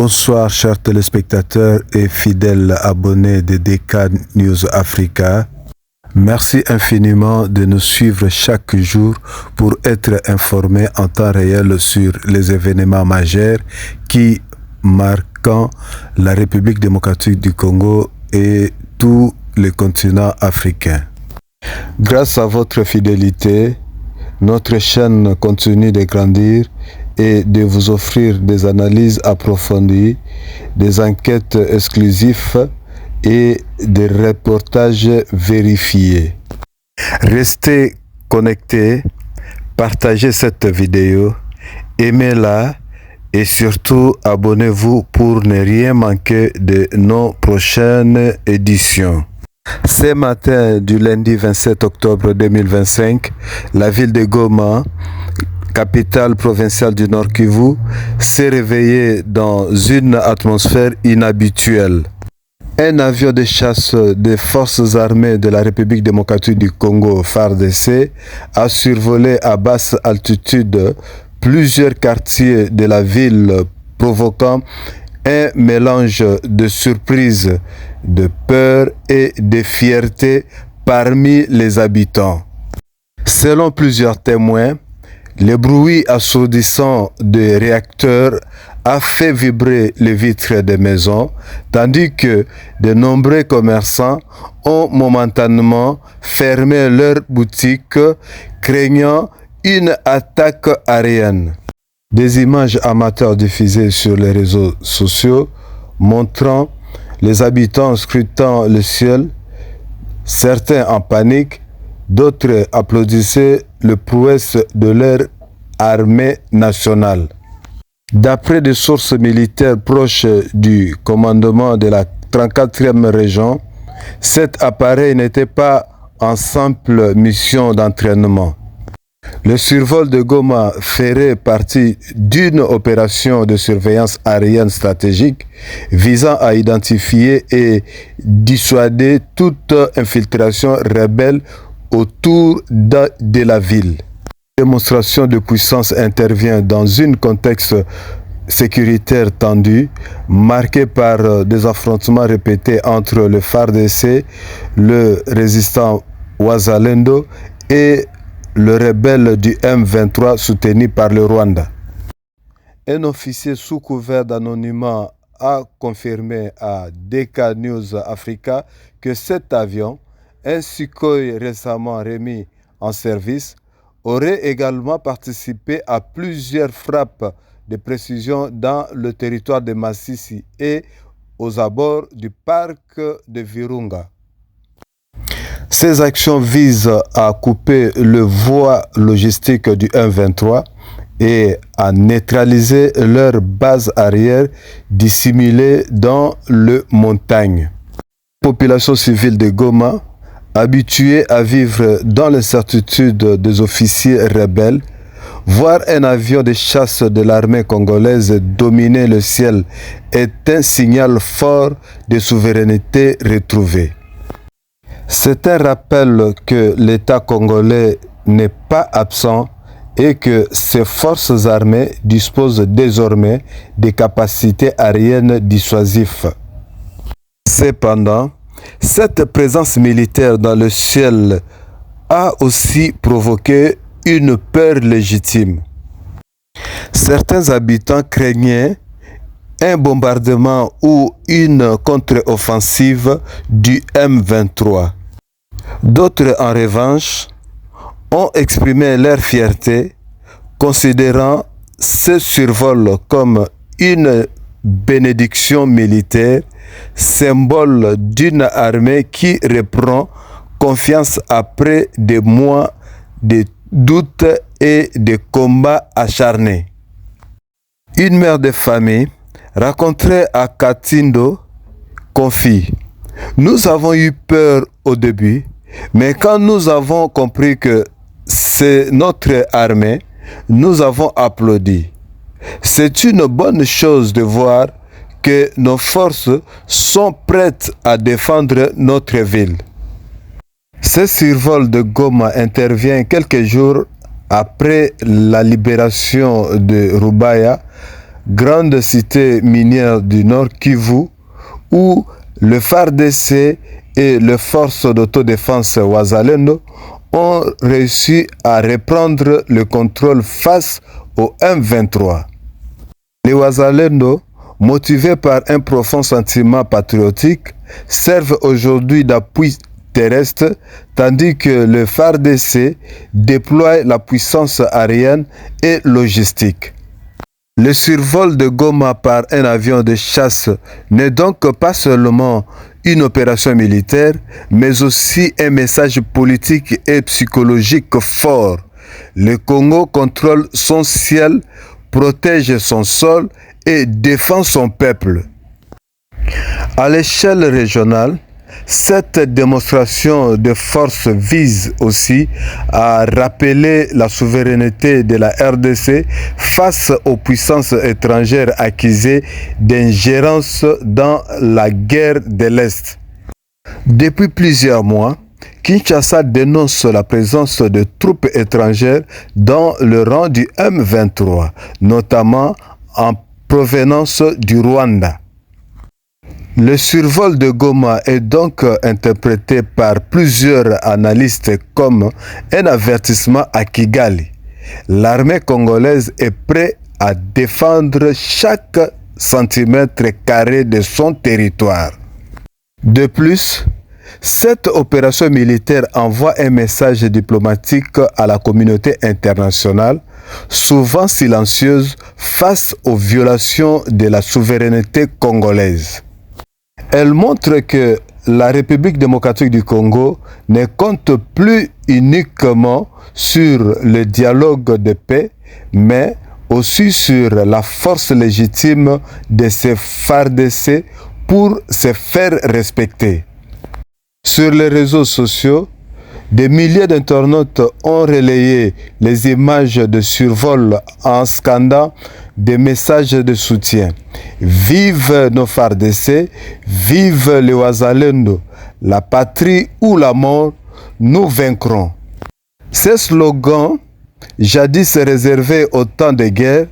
Bonsoir chers téléspectateurs et fidèles abonnés de DK News Africa. Merci infiniment de nous suivre chaque jour pour être informés en temps réel sur les événements majeurs qui marquent la République démocratique du Congo et tout le continent africain. Grâce à votre fidélité, notre chaîne continue de grandir et de vous offrir des analyses approfondies, des enquêtes exclusives et des reportages vérifiés. Restez connectés, partagez cette vidéo, aimez-la et surtout abonnez-vous pour ne rien manquer de nos prochaines éditions. Ce matin du lundi 27 octobre 2025, la ville de Goma, capitale provinciale du Nord Kivu, s'est réveillée dans une atmosphère inhabituelle. Un avion de chasse des forces armées de la République démocratique du Congo, FARDC, a survolé à basse altitude plusieurs quartiers de la ville, provoquant un mélange de surprise, de peur et de fierté parmi les habitants. Selon plusieurs témoins, le bruit assourdissant des réacteurs a fait vibrer les vitres des maisons, tandis que de nombreux commerçants ont momentanément fermé leurs boutiques, craignant une attaque aérienne. Des images amateurs diffusées sur les réseaux sociaux montrant les habitants scrutant le ciel, certains en panique, d'autres applaudissaient le prouesse de leur armée nationale. D'après des sources militaires proches du commandement de la 34e région, cet appareil n'était pas en simple mission d'entraînement. Le survol de Goma ferait partie d'une opération de surveillance aérienne stratégique visant à identifier et dissuader toute infiltration rebelle autour de la ville. La démonstration de puissance intervient dans un contexte sécuritaire tendu, marqué par des affrontements répétés entre le FARDC, le résistant Wazalendo et le rebelle du M23 soutenu par le Rwanda. Un officier sous couvert d'anonymat a confirmé à DK News Africa que cet avion, un Sukhoi récemment remis en service, aurait également participé à plusieurs frappes de précision dans le territoire de Massissi et aux abords du parc de Virunga. Ces actions visent à couper le voie logistique du M23 et à neutraliser leur base arrière dissimulée dans le montagne. La population civile de Goma, habituée à vivre dans l'incertitude des officiers rebelles, voir un avion de chasse de l'armée congolaise dominer le ciel est un signal fort de souveraineté retrouvée. C'est un rappel que l'État congolais n'est pas absent et que ses forces armées disposent désormais des capacités aériennes dissuasives. Cependant, cette présence militaire dans le ciel a aussi provoqué une peur légitime. Certains habitants craignaient un bombardement ou une contre-offensive du M23. D'autres, en revanche, ont exprimé leur fierté, considérant ce survol comme une bénédiction militaire, symbole d'une armée qui reprend confiance après des mois de doutes et de combats acharnés. Une mère de famille racontait à Katindo, confie: nous avons eu peur au début, mais quand nous avons compris que c'est notre armée, nous avons applaudi. C'est une bonne chose de voir que nos forces sont prêtes à défendre notre ville. Ce survol de Goma intervient quelques jours après la libération de Rubaya, grande cité minière du Nord Kivu, où le FARDC et les forces d'autodéfense Wazalendo ont réussi à reprendre le contrôle face au M23. Les Wazalendo, motivés par un profond sentiment patriotique, servent aujourd'hui d'appui terrestre, tandis que le FARDC déploie la puissance aérienne et logistique. Le survol de Goma par un avion de chasse n'est donc pas seulement une opération militaire, mais aussi un message politique et psychologique fort. Le Congo contrôle son ciel, protège son sol et défend son peuple. À l'échelle régionale, cette démonstration de force vise aussi à rappeler la souveraineté de la RDC face aux puissances étrangères accusées d'ingérence dans la guerre de l'Est. Depuis plusieurs mois, Kinshasa dénonce la présence de troupes étrangères dans le rang du M23, notamment en provenance du Rwanda. Le survol de Goma est donc interprété par plusieurs analystes comme un avertissement à Kigali. L'armée congolaise est prête à défendre chaque centimètre carré de son territoire. De plus, cette opération militaire envoie un message diplomatique à la communauté internationale, souvent silencieuse face aux violations de la souveraineté congolaise. Elle montre que la République démocratique du Congo ne compte plus uniquement sur le dialogue de paix, mais aussi sur la force légitime de ses FARDC pour se faire respecter. Sur les réseaux sociaux, des milliers d'internautes ont relayé les images de survol en scandant des messages de soutien. Vive nos FARDC, vive les Wazalendo, la patrie ou la mort, nous vaincrons. Ces slogans, jadis réservés au temps de guerre,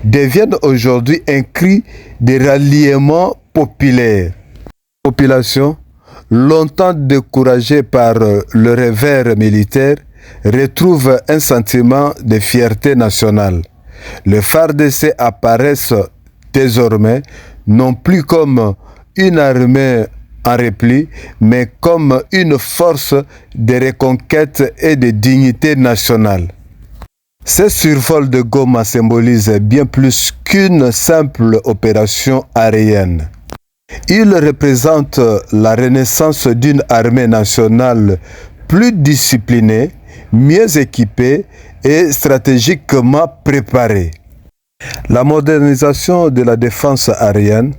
deviennent aujourd'hui un cri de ralliement populaire. Population, longtemps découragée par le revers militaire, retrouve un sentiment de fierté nationale. Les FARDC apparaissent désormais non plus comme une armée en repli, mais comme une force de reconquête et de dignité nationale. Ce survol de Goma symbolise bien plus qu'une simple opération aérienne. Il représente la renaissance d'une armée nationale plus disciplinée, mieux équipée et stratégiquement préparée. La modernisation de la défense aérienne,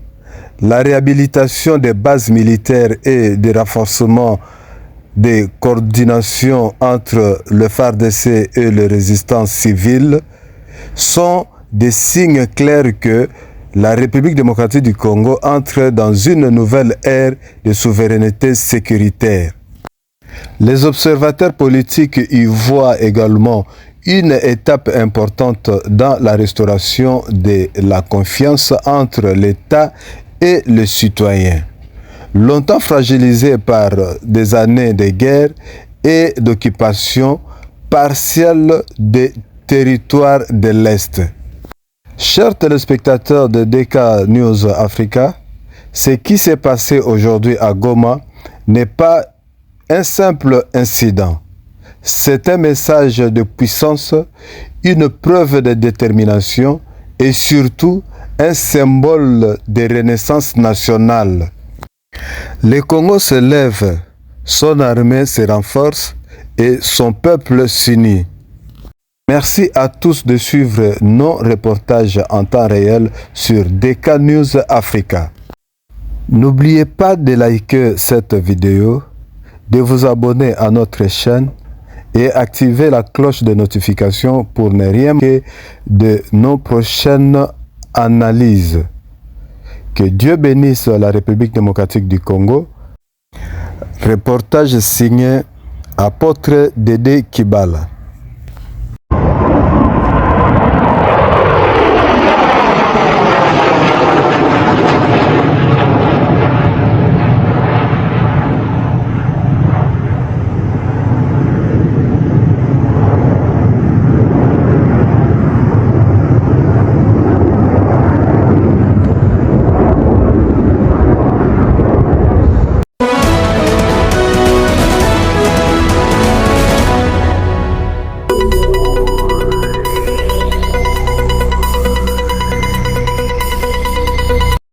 la réhabilitation des bases militaires et des renforcements de coordination entre le FARDC et les résistances civiles sont des signes clairs que la République démocratique du Congo entre dans une nouvelle ère de souveraineté sécuritaire. Les observateurs politiques y voient également une étape importante dans la restauration de la confiance entre l'État et le citoyen. Longtemps fragilisé par des années de guerre et d'occupation partielle des territoires de l'Est. Chers téléspectateurs de DK News Africa, ce qui s'est passé aujourd'hui à Goma n'est pas un simple incident. C'est un message de puissance, une preuve de détermination et surtout un symbole de renaissance nationale. Le Congo se lève, son armée se renforce et son peuple s'unit. Merci à tous de suivre nos reportages en temps réel sur DK News Africa. N'oubliez pas de liker cette vidéo, de vous abonner à notre chaîne et activer la cloche de notification pour ne rien manquer de nos prochaines analyses. Que Dieu bénisse la République démocratique du Congo. Reportage signé Apôtre Dédé Kibala.